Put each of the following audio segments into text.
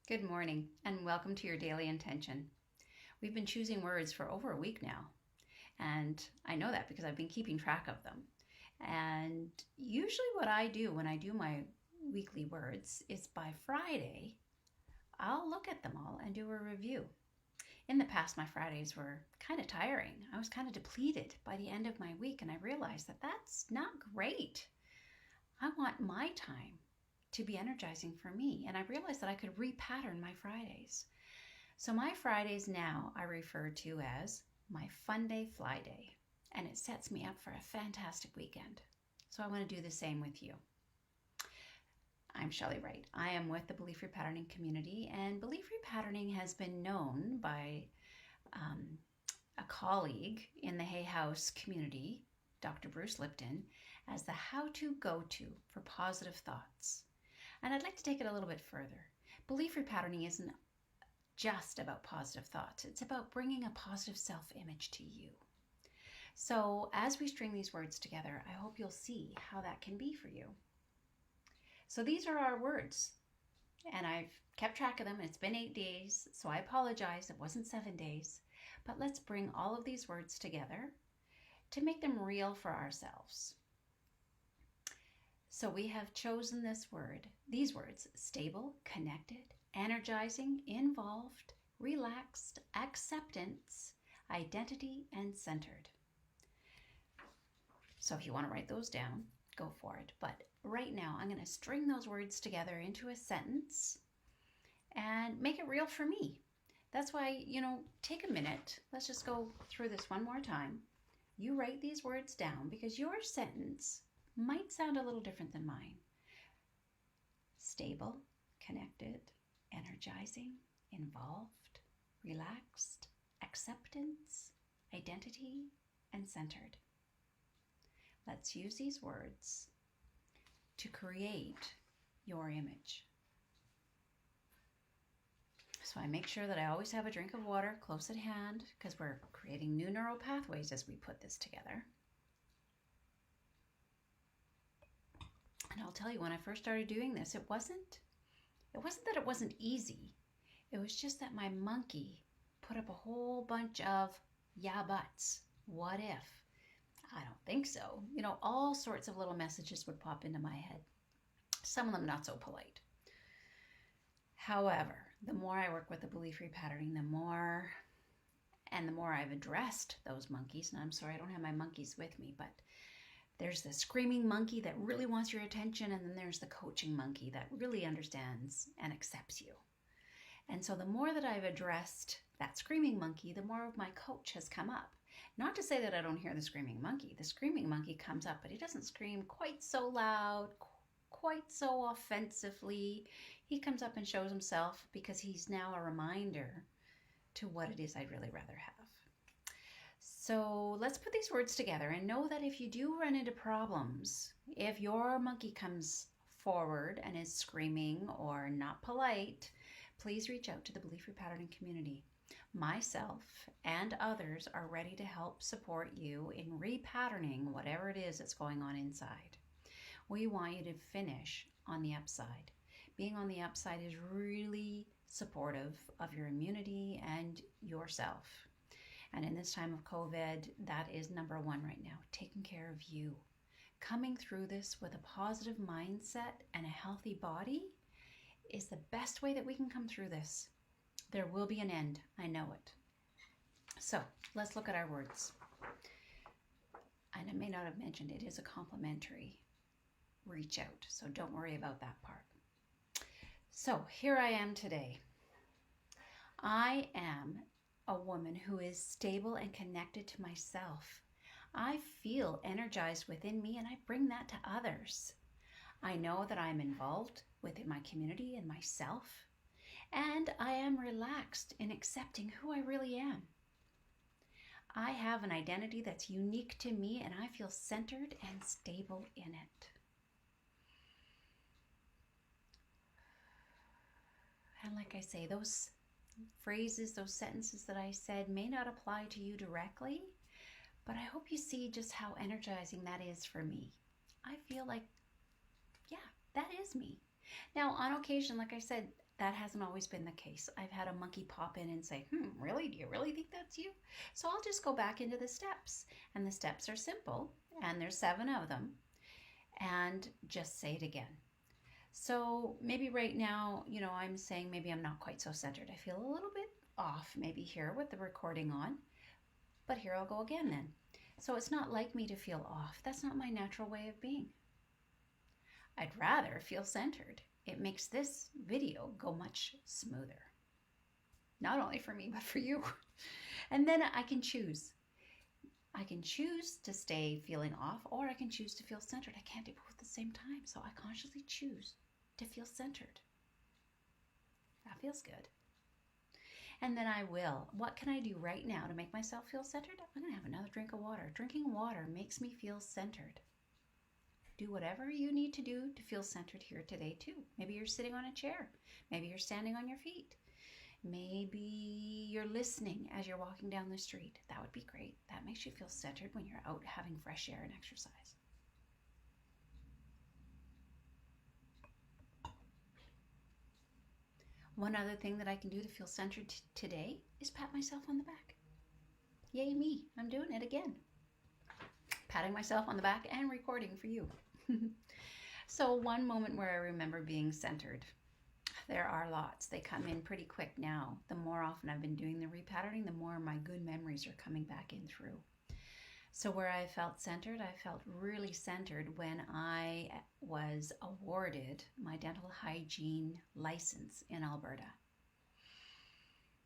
Good morning and welcome to your daily intention. We've been choosing words for over a week now, and I know that because I've been keeping track of them. And usually, what I do when I do my weekly words is by Friday, I'll look at them all and do a review. In the past, my Fridays were kind of tiring. I was kind of depleted by the end of my week, and I realized that that's not great. I want my time to be energizing for me, and I realized that I could repattern my Fridays. So my Fridays now I refer to as my Fun Day Fly Day, and it sets me up for a fantastic weekend. So I want to do the same with you. I'm Shelley Wright. I am with the Belief Repatterning community, and belief repatterning has been known by a colleague in the Hay House community, Dr. Bruce Lipton, as the how-to go-to for positive thoughts. And I'd like to take it a little bit further. Belief repatterning isn't just about positive thoughts. It's about bringing a positive self-image to you. So as we string these words together, I hope you'll see how that can be for you. So these are our words, and I've kept track of them. It's been 8 days, so I apologize. It wasn't 7 days. But let's bring all of these words together to make them real for ourselves. So we have chosen these words: stable, connected, energizing, involved, relaxed, acceptance, identity, and centered. So if you want to write those down, go for it. But right now, I'm going to string those words together into a sentence and make it real for me. That's why, take a minute. Let's just go through this one more time. You write these words down because your sentence might sound a little different than mine. Stable, connected, energizing, involved, relaxed, acceptance, identity, and centered. Let's use these words to create your image. So I make sure that I always have a drink of water close at hand because we're creating new neural pathways as we put this together. And I'll tell you, when I first started doing this, it wasn't that it wasn't easy. It was just that my monkey put up a whole bunch of yeah buts. What if? I don't think so. All sorts of little messages would pop into my head. Some of them not so polite. However, the more I work with the belief repatterning, the more I've addressed those monkeys, and I'm sorry I don't have my monkeys with me, but there's the screaming monkey that really wants your attention, and then there's the coaching monkey that really understands and accepts you. And so the more that I've addressed that screaming monkey, the more of my coach has come up. Not to say that I don't hear the screaming monkey. The screaming monkey comes up, but he doesn't scream quite so loud, quite so offensively. He comes up and shows himself because he's now a reminder to what it is I'd really rather have. So let's put these words together and know that if you do run into problems, if your monkey comes forward and is screaming or not polite, please reach out to the Belief Repatterning community. Myself and others are ready to help support you in repatterning whatever it is that's going on inside. We want you to finish on the upside. Being on the upside is really supportive of your immunity and yourself. And in this time of COVID, that is number one right now, taking care of you. Coming through this with a positive mindset and a healthy body is the best way that we can come through this. There will be an end, I know it. So let's look at our words. And I may not have mentioned it is a complimentary reach out, so don't worry about that part. So here I am today. I am a woman who is stable and connected to myself. I feel energized within me, and I bring that to others. I know that I'm involved within my community and myself, and I am relaxed in accepting who I really am. I have an identity that's unique to me, and I feel centered and stable in it. And like I say, those phrases, those sentences that I said may not apply to you directly, but I hope you see just how energizing that is for me. I feel like, yeah, that is me. Now, on occasion, like I said, that hasn't always been the case. I've had a monkey pop in and say, really? Do you really think that's you? So I'll just go back into the steps. And the steps are simple, and there's 7 of them. And just say it again. So maybe right now, I'm saying maybe I'm not quite so centered. I feel a little bit off maybe here with the recording on. But here I'll go again then. So it's not like me to feel off. That's not my natural way of being. I'd rather feel centered. It makes this video go much smoother. Not only for me, but for you. And then I can choose. I can choose to stay feeling off, or I can choose to feel centered. I can't do both at the same time. So I consciously choose to feel centered. That feels good. And then I will. What can I do right now to make myself feel centered? I'm going to have another drink of water. Drinking water makes me feel centered. Do whatever you need to do to feel centered here today too. Maybe you're sitting on a chair. Maybe you're standing on your feet. Maybe you're listening as you're walking down the street. That would be great. That makes you feel centered when you're out having fresh air and exercise. One other thing that I can do to feel centered today is pat myself on the back. Yay me, I'm doing it again. Patting myself on the back and recording for you. So one moment where I remember being centered. There are lots. They come in pretty quick now. The more often I've been doing the repatterning, the more my good memories are coming back in through. So where I felt centered, I felt really centered when I was awarded my dental hygiene license in Alberta.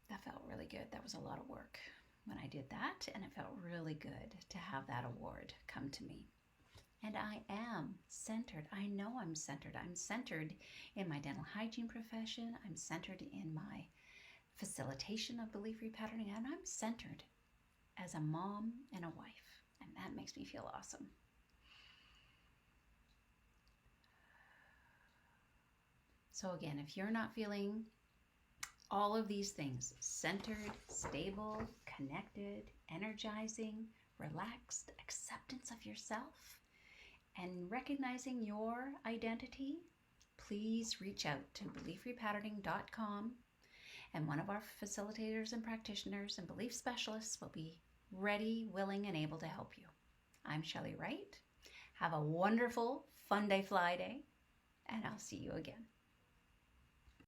That felt really good. That was a lot of work when I did that, and it felt really good to have that award come to me. And I am centered. I know I'm centered. I'm centered in my dental hygiene profession. I'm centered in my facilitation of belief repatterning, and I'm centered as a mom and a wife. And that makes me feel awesome. So again, if you're not feeling all of these things, centered, stable, connected, energizing, relaxed, acceptance of yourself, and recognizing your identity, please reach out to beliefrepatterning.com, and one of our facilitators and practitioners and belief specialists will be ready, willing, and able to help you. I'm Shelley Wright. Have a wonderful Fun Day Fly Day, and I'll see you again.